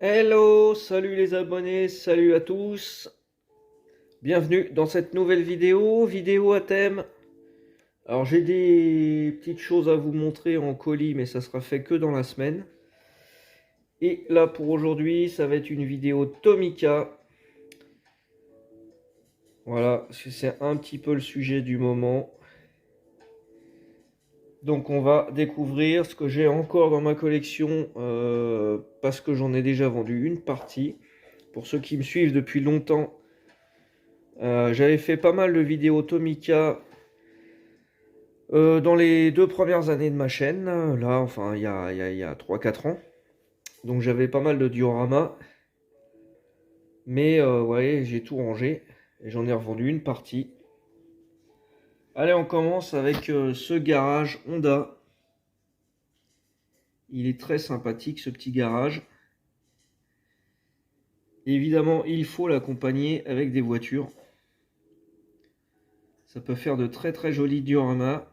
Hello, salut les abonnés, salut à tous. Bienvenue dans cette nouvelle vidéo à thème. Alors j'ai des petites choses à vous montrer en colis, mais ça sera fait que dans la semaine. Et là pour aujourd'hui, ça va être une vidéo Tomica. Voilà, parce que c'est un petit peu le sujet du moment. Donc on va découvrir ce que j'ai encore dans ma collection, parce que j'en ai déjà vendu une partie. Pour ceux qui me suivent depuis longtemps, j'avais fait pas mal de vidéos Tomica dans les 2 premières années de ma chaîne, là, enfin, il y a 3-4 ans. Donc j'avais pas mal de dioramas. Mais ouais, j'ai tout rangé. Et j'en ai revendu une partie. Allez, on commence avec ce garage Honda. Il est très sympathique, ce petit garage. Évidemment, il faut l'accompagner avec des voitures. Ça peut faire de très très jolis dioramas.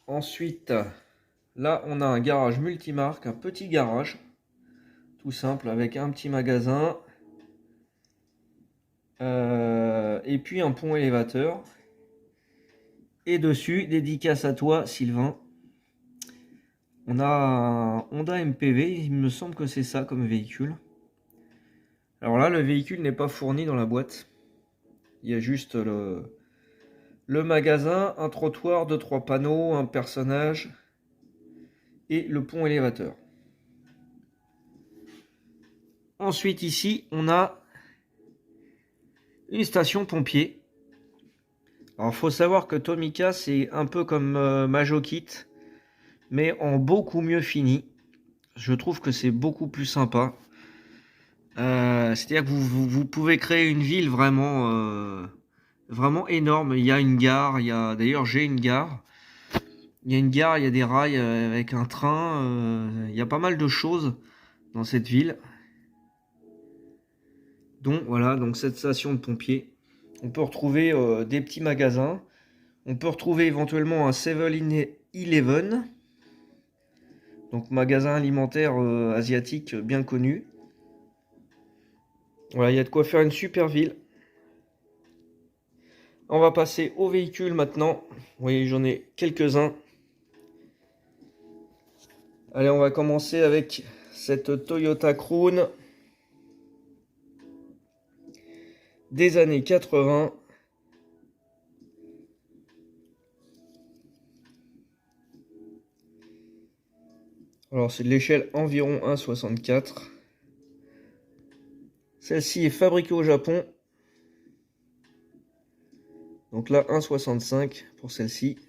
Ensuite, là, on a un garage multimarque, un petit garage. Tout simple, avec un petit magasin. Et puis un pont élévateur. Et dessus, dédicace à toi, Sylvain. On a un Honda MPV, il me semble que c'est ça comme véhicule. Alors là, le véhicule n'est pas fourni dans la boîte. Il y a juste le magasin, un trottoir, 2-3 panneaux, un personnage et le pont élévateur. Ensuite, ici, on a une station pompier. Alors, il faut savoir que Tomica, c'est un peu comme Majokit, mais en beaucoup mieux fini. Je trouve que c'est beaucoup plus sympa. C'est-à-dire que vous pouvez créer une ville vraiment énorme. Il y a une gare, d'ailleurs j'ai une gare. Il y a une gare, il y a des rails avec un train. Il y a pas mal de choses dans cette ville. Donc voilà, donc cette station de pompiers. On peut retrouver des petits magasins. On peut retrouver éventuellement un 7-Eleven. Donc magasin alimentaire asiatique bien connu. Voilà, il y a de quoi faire une super ville. On va passer aux véhicules maintenant. Vous voyez, j'en ai quelques-uns. Allez, on va commencer avec cette Toyota Crown des années 80. Alors, c'est de l'échelle environ 1,64. Celle-ci est fabriquée au Japon. Donc là, 1,65 pour celle-ci.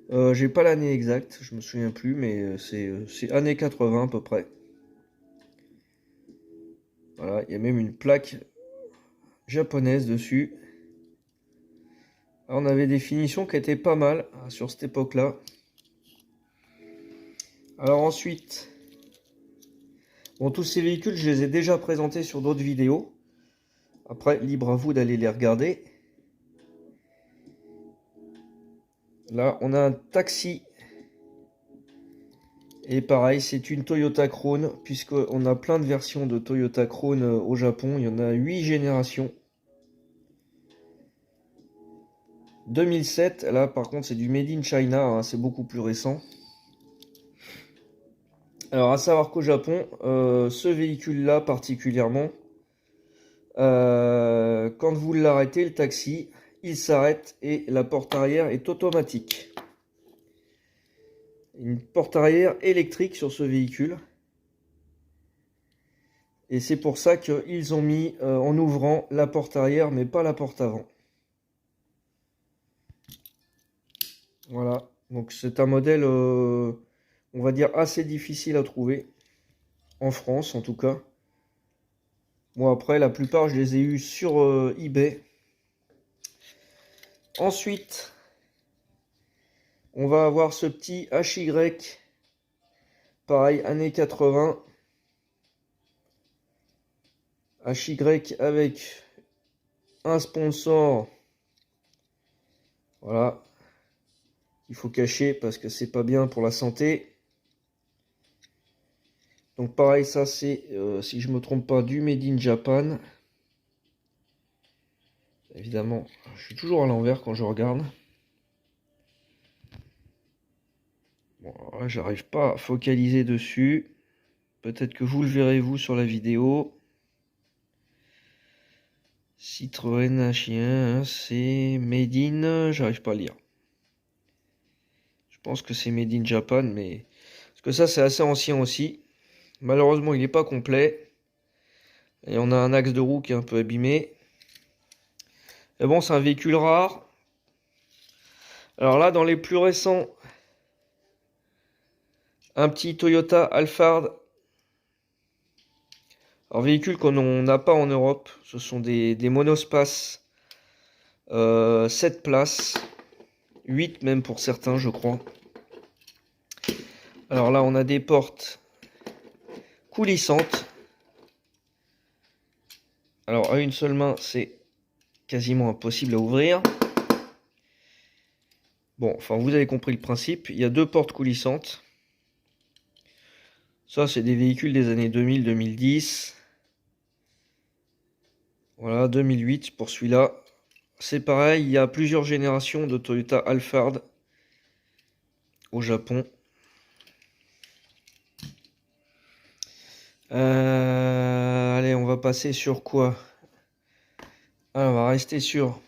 J'ai pas l'année exacte, je me souviens plus, mais c'est années 80 à peu près. Voilà, il y a même une plaque japonaise dessus. Alors, on avait des finitions qui étaient pas mal sur cette époque-là. Alors ensuite, bon, tous ces véhicules, je les ai déjà présentés sur d'autres vidéos. Après, libre à vous d'aller les regarder. Là, on a un taxi. Et pareil, c'est une Toyota Crown, puisqu'on a plein de versions de Toyota Crown au Japon. Il y en a 8 générations. 2007, là par contre c'est du Made in China, hein, c'est beaucoup plus récent. Alors à savoir qu'au Japon, ce véhicule-là particulièrement, quand vous l'arrêtez, le taxi, il s'arrête et la porte arrière est automatique. Une porte arrière électrique sur ce véhicule. Et c'est pour ça qu'ils ont mis en ouvrant la porte arrière, mais pas la porte avant. Voilà, donc c'est un modèle, on va dire, assez difficile à trouver. En France, en tout cas. Bon, après, la plupart, je les ai eus sur eBay. Ensuite, on va avoir ce petit HY. Pareil, années 80. HY avec un sponsor. Voilà. Il faut cacher parce que c'est pas bien pour la santé. Donc pareil, ça c'est, si je me trompe pas, du Made in Japan. Évidemment, je suis toujours à l'envers quand je regarde. Bon, alors là, j'arrive pas à focaliser dessus. Peut-être que vous le verrez vous sur la vidéo. Citroën H1, c'est Made in, j'arrive pas à lire. Je pense que c'est Made in Japan, mais parce que ça c'est assez ancien aussi. Malheureusement, il n'est pas complet. Et on a un axe de roue qui est un peu abîmé. Mais bon, c'est un véhicule rare. Alors là, dans les plus récents, un petit Toyota Alphard. Alors, véhicule qu'on n'a pas en Europe. Ce sont des monospaces. 7 places. 8 même pour certains, je crois. Alors là, on a des portes coulissantes. Alors, à une seule main, c'est quasiment impossible à ouvrir. Bon, enfin, vous avez compris le principe. Il y a 2 portes coulissantes. Ça, c'est des véhicules des années 2000-2010. Voilà, 2008 pour celui-là. C'est pareil, il y a plusieurs générations de Toyota Alphard au Japon. Allez, on va passer sur quoi? Alors, on va rester sur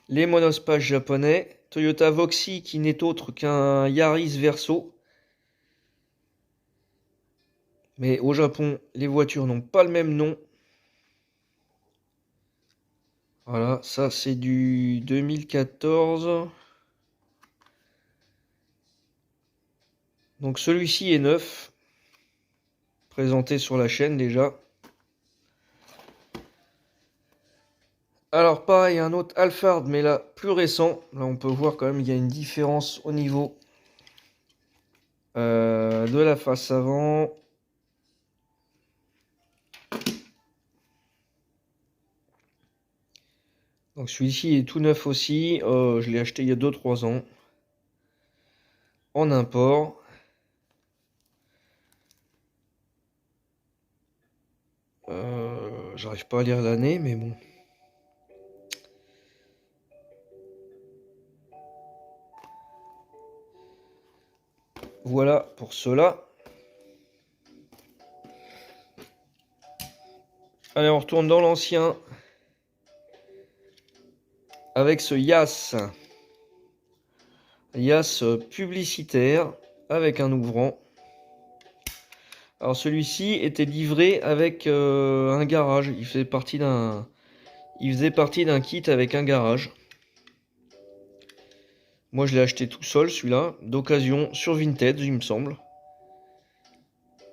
les monospaces japonais. Toyota Voxy qui n'est autre qu'un Yaris Verso. Mais au Japon, les voitures n'ont pas le même nom. Voilà, ça c'est du 2014. Donc celui-ci est neuf. Présenté sur la chaîne déjà. Alors pareil, un autre Alphard, mais là plus récent. Là on peut voir quand même il y a une différence au niveau de la face avant. Donc celui-ci est tout neuf aussi. Je l'ai acheté il y a 2-3 ans. En import. J'arrive pas à lire l'année, mais bon. Voilà pour cela. Allez, on retourne dans l'ancien. Avec ce Yass. Yass publicitaire. Avec un ouvrant. Alors celui-ci était livré avec un garage. Il faisait partie d'un kit avec un garage. Moi je l'ai acheté tout seul celui-là, d'occasion sur Vinted il me semble.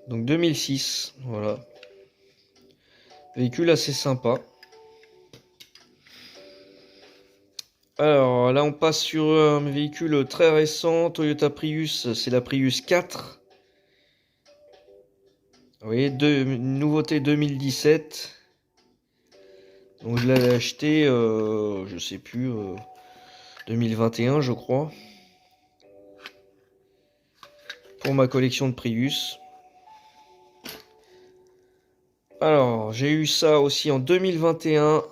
Donc 2006, voilà. Véhicule assez sympa. Alors là on passe sur un véhicule très récent, Toyota Prius, c'est la Prius 4. Vous voyez, nouveauté 2017. Donc je l'avais acheté, je sais plus, 2021 je crois. Pour ma collection de Prius. Alors, j'ai eu ça aussi en 2021.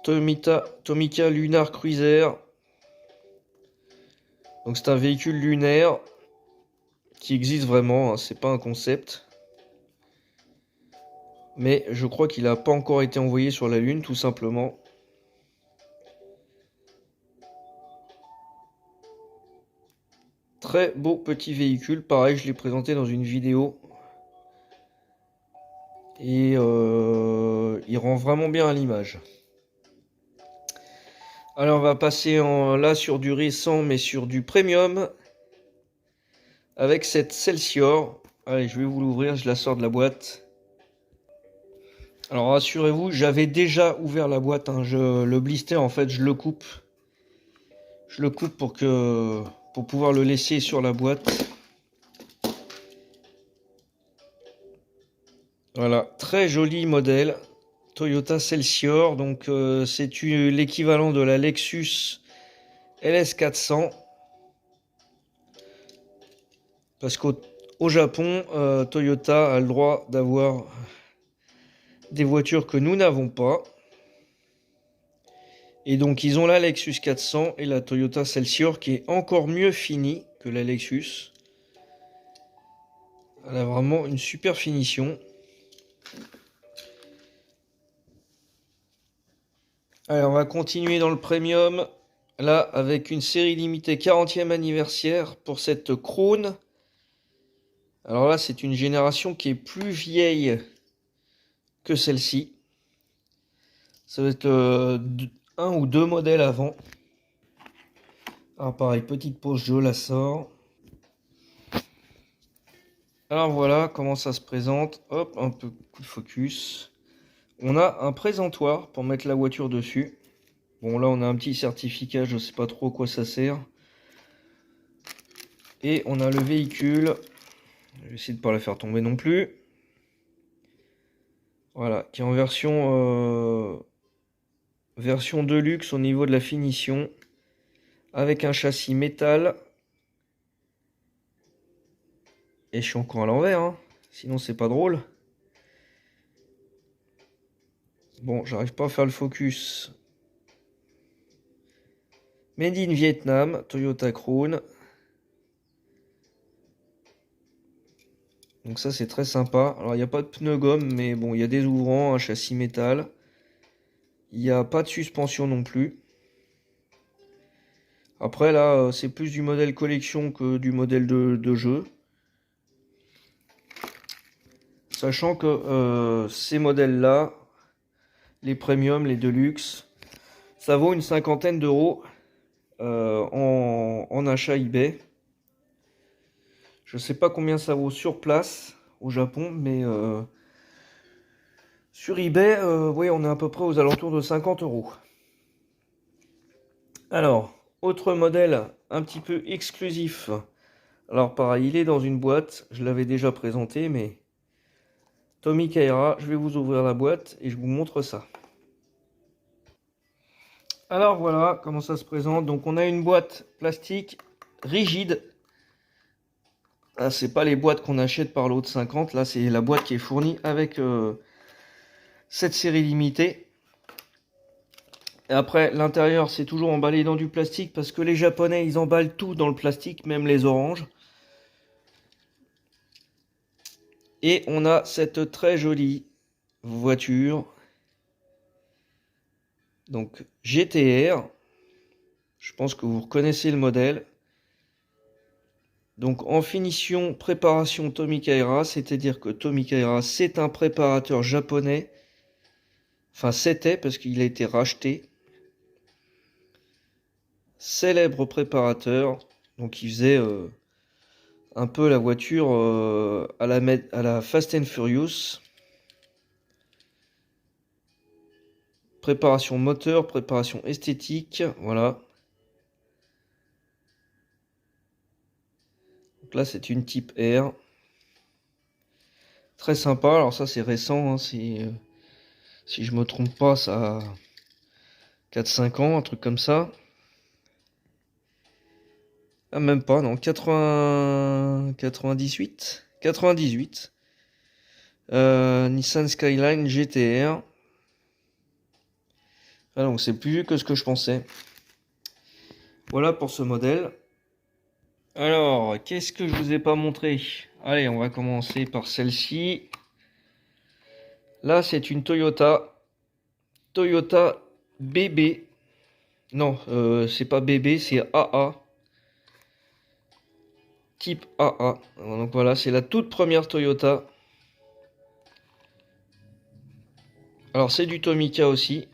Tomica Lunar Cruiser. Donc c'est un véhicule lunaire qui existe vraiment, hein, c'est pas un concept. Mais je crois qu'il n'a pas encore été envoyé sur la Lune, tout simplement. Très beau petit véhicule, pareil, je l'ai présenté dans une vidéo. Et il rend vraiment bien à l'image. Alors on va passer là sur du récent, mais sur du premium. Avec cette Celsior. Allez, je vais vous l'ouvrir, je la sors de la boîte. Alors rassurez-vous, j'avais déjà ouvert la boîte. Hein. Le blister, en fait, je le coupe. Je le coupe pour pouvoir le laisser sur la boîte. Voilà, très joli modèle. Toyota Celsior. Donc c'est l'équivalent de la Lexus LS400. Parce qu'au Au Japon, Toyota a le droit d'avoir des voitures que nous n'avons pas. Et donc ils ont la Lexus 400 et la Toyota Celsior qui est encore mieux finie que la Lexus. Elle a vraiment une super finition. Allez, on va continuer dans le premium. Là, avec une série limitée 40e anniversaire pour cette Crown. Alors là, c'est une génération qui est plus vieille que celle-ci. Ça va être un ou deux modèles avant. Alors pareil, petite pause, je la sors. Alors voilà comment ça se présente. Hop, un peu coup de focus. On a un présentoir pour mettre la voiture dessus. Bon là on a un petit certificat, je sais pas trop à quoi ça sert. Et on a le véhicule. Je vais essayer de ne pas la faire tomber non plus. Voilà, qui est en version Deluxe au niveau de la finition. Avec un châssis métal. Et je suis encore à l'envers, hein. Sinon c'est pas drôle. Bon, j'arrive pas à faire le focus. Made in Vietnam, Toyota Crown. Donc ça c'est très sympa. Alors il n'y a pas de pneus gomme, mais bon, il y a des ouvrants, un châssis métal. Il n'y a pas de suspension non plus. Après là, c'est plus du modèle collection que du modèle de jeu. Sachant que ces modèles-là, les premium, les deluxe, ça vaut une cinquantaine d'euros en achat eBay. Je sais pas combien ça vaut sur place au Japon, mais sur eBay, oui, on est à peu près aux alentours de 50 euros. Alors, autre modèle un petit peu exclusif. Alors pareil, il est dans une boîte, je l'avais déjà présenté, mais Tommy Kaira, je vais vous ouvrir la boîte et je vous montre ça. Alors voilà comment ça se présente. Donc on a une boîte plastique rigide. Ah, c'est pas les boîtes qu'on achète par lot de 50, là c'est la boîte qui est fournie avec cette série limitée. Et après l'intérieur c'est toujours emballé dans du plastique parce que les Japonais ils emballent tout dans le plastique, même les oranges. Et on a cette très jolie voiture. Donc GTR. Je pense que vous reconnaissez le modèle. Donc en finition, préparation Tommy Kaira, c'est-à-dire que Tommy Kaira c'est un préparateur japonais. Enfin c'était parce qu'il a été racheté. Célèbre préparateur. Donc il faisait un peu la voiture à la Fast and Furious. Préparation moteur, préparation esthétique, voilà. Donc là c'est une type R. Très sympa, alors ça c'est récent, hein, si je me trompe pas, ça a 4-5 ans, un truc comme ça. Ah même pas, non, 98. Nissan Skyline GTR. Ah donc c'est plus vieux que ce que je pensais. Voilà pour ce modèle. Alors, qu'est-ce que je vous ai pas montré? Allez, on va commencer par celle-ci. Là, c'est une Toyota BB. Non, c'est pas BB, c'est AA. Type AA. Donc voilà, c'est la toute première Toyota. Alors, c'est du Tomica aussi.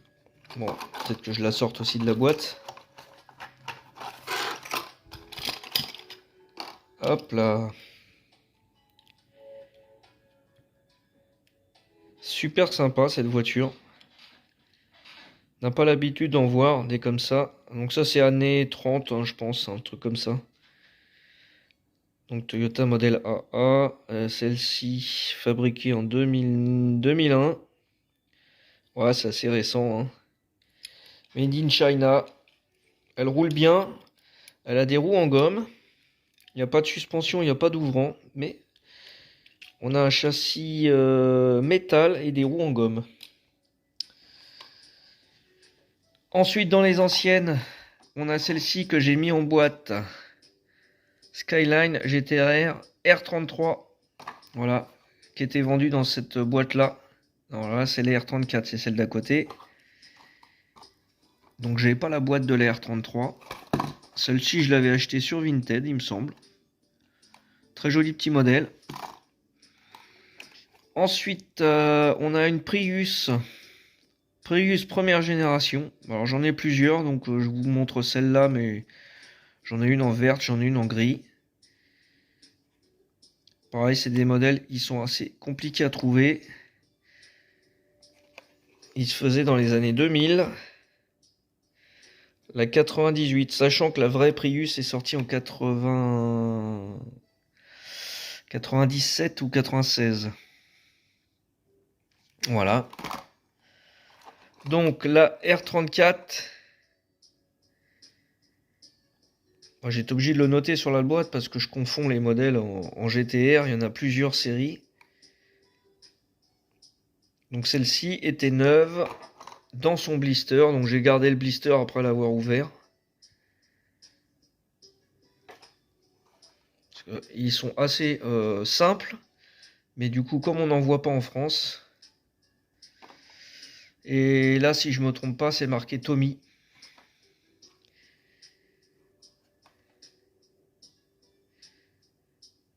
Bon, peut-être que je la sorte aussi de la boîte. Hop là. Super sympa cette voiture. On n'a pas l'habitude d'en voir des comme ça. Donc ça c'est années 30 hein, je pense, un truc comme ça. Donc Toyota modèle AA. Celle-ci fabriquée en 2001. Ouais, c'est assez récent, hein. Made in China. Elle roule bien. Elle a des roues en gomme. Il n'y a pas de suspension, il n'y a pas d'ouvrant. Mais On a un châssis métal et des roues en gomme. Ensuite, dans les anciennes, on a celle-ci que j'ai mis en boîte. Skyline GTR R33. Voilà, qui était vendue dans cette boîte-là. Alors là, c'est les R34, c'est celle d'à côté. Donc, j'ai pas la boîte de la R33. Celle-ci, je l'avais achetée sur Vinted, il me semble. Très joli petit modèle. Ensuite, on a une Prius. Prius première génération. Alors, j'en ai plusieurs, donc je vous montre celle-là, mais j'en ai une en verte, j'en ai une en gris. Pareil, c'est des modèles, ils sont assez compliqués à trouver. Ils se faisaient dans les années 2000. La 98, sachant que la vraie Prius est sortie en 97 ou 96. Voilà. Donc la R34. Moi, j'étais obligé de le noter sur la boîte parce que je confonds les modèles en GTR. Il y en a plusieurs séries. Donc celle-ci était neuve dans son blister. Donc j'ai gardé le blister après l'avoir ouvert. Ils sont assez simples. Mais du coup, comme on n'en voit pas en France. Et là, si je me trompe pas, c'est marqué Tommy.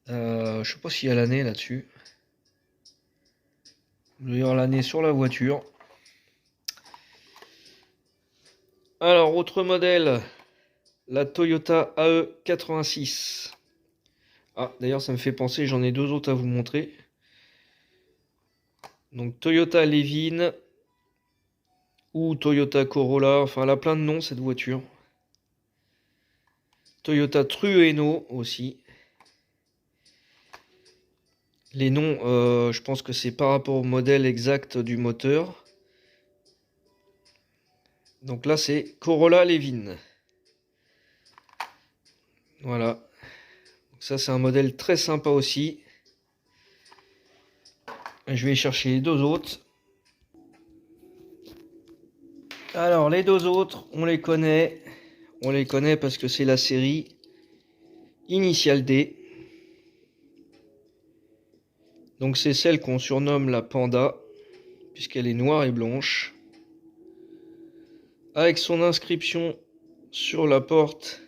Je sais pas s'il y a l'année là-dessus. D'ailleurs, l'année sur la voiture. Alors, autre modèle, la Toyota AE86. Ah, d'ailleurs, ça me fait penser, j'en ai deux autres à vous montrer. Donc, Toyota Levin ou Toyota Corolla. Enfin, elle a plein de noms, cette voiture. Toyota Trueno aussi. Les noms, je pense que c'est par rapport au modèle exact du moteur. Donc là, c'est Corolla Levin. Voilà. Donc ça, c'est un modèle très sympa aussi. Je vais chercher les deux autres. Alors, les deux autres, on les connaît. On les connaît parce que c'est la série Initial D. Donc c'est celle qu'on surnomme la Panda, puisqu'elle est noire et blanche. Avec son inscription sur la porte,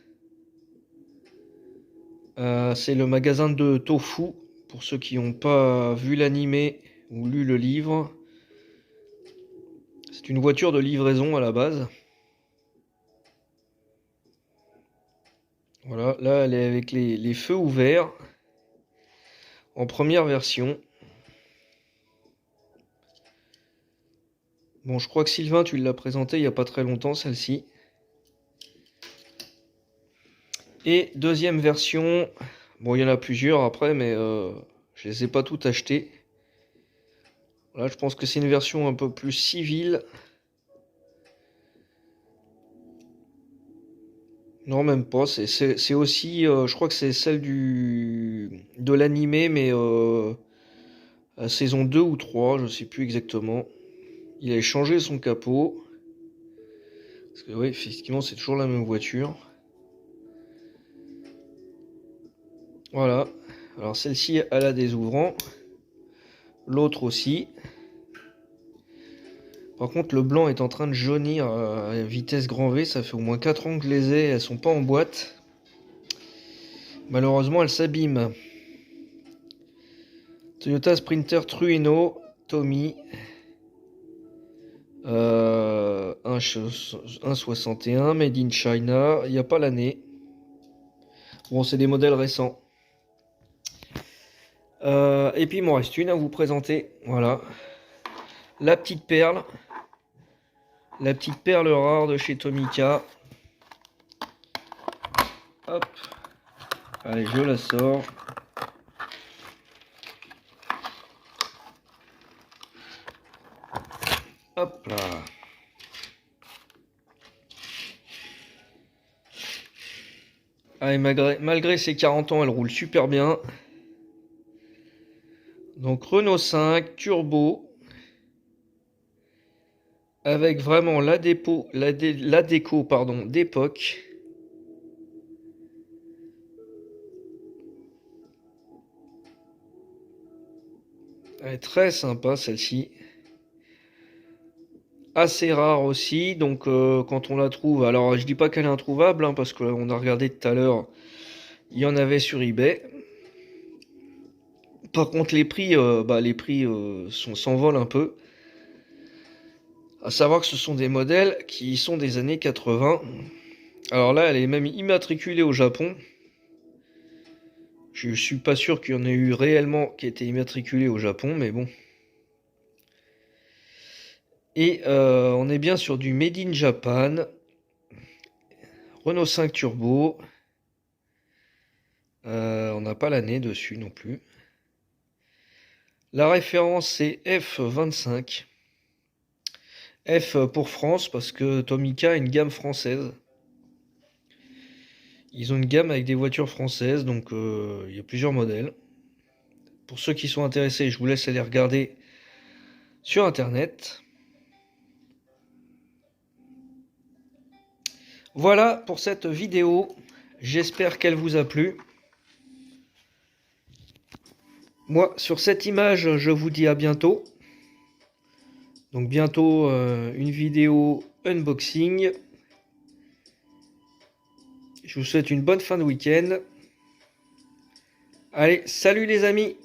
c'est le magasin de Tofu. Pour ceux qui n'ont pas vu l'animé ou lu le livre. C'est une voiture de livraison à la base. Voilà, là elle est avec les feux ouverts. En première version. Bon, je crois que Sylvain, tu l'as présenté il n'y a pas très longtemps, celle-ci. Et deuxième version, bon, il y en a plusieurs après, mais je les ai pas toutes achetées. Là, je pense que c'est une version un peu plus civile. Non, même pas. C'est aussi, je crois que c'est celle de l'animé, mais à saison 2 ou 3, je sais plus exactement. Il a changé son capot. Parce que oui, effectivement, c'est toujours la même voiture. Voilà. Alors celle-ci, elle a des ouvrants. L'autre aussi. Par contre, le blanc est en train de jaunir à vitesse grand V. Ça fait au moins 4 ans que je les ai. Elles sont pas en boîte. Malheureusement, elles s'abîment. Toyota Sprinter Trueno, Tommy. 1,61 Made in China. Il n'y a pas l'année. Bon, c'est des modèles récents. Et puis il m'en reste une à vous présenter. Voilà. La petite perle. La petite perle rare de chez Tomica. Hop. Allez, je la sors. Hop là. Allez, malgré ses 40 ans, elle roule super bien. Donc Renault 5 Turbo avec vraiment la déco pardon, d'époque. Elle est très sympa celle-ci. Assez rare aussi, donc quand on la trouve, alors je dis pas qu'elle est introuvable, hein, parce qu'on a regardé tout à l'heure, il y en avait sur eBay. Par contre les prix s'envolent un peu. À savoir que ce sont des modèles qui sont des années 80. Alors là, elle est même immatriculée au Japon. Je suis pas sûr qu'il y en ait eu réellement qui étaient immatriculés au Japon, mais bon. Et on est bien sur du Made in Japan. Renault 5 Turbo. On n'a pas l'année dessus non plus. La référence c'est F25. F pour France parce que Tomica a une gamme française. Ils ont une gamme avec des voitures françaises, donc il y a plusieurs modèles. Pour ceux qui sont intéressés, je vous laisse aller regarder sur internet. Voilà pour cette vidéo. J'espère qu'elle vous a plu. Moi, sur cette image, je vous dis à bientôt. Donc bientôt une vidéo unboxing. Je vous souhaite une bonne fin de week-end. Allez, salut les amis!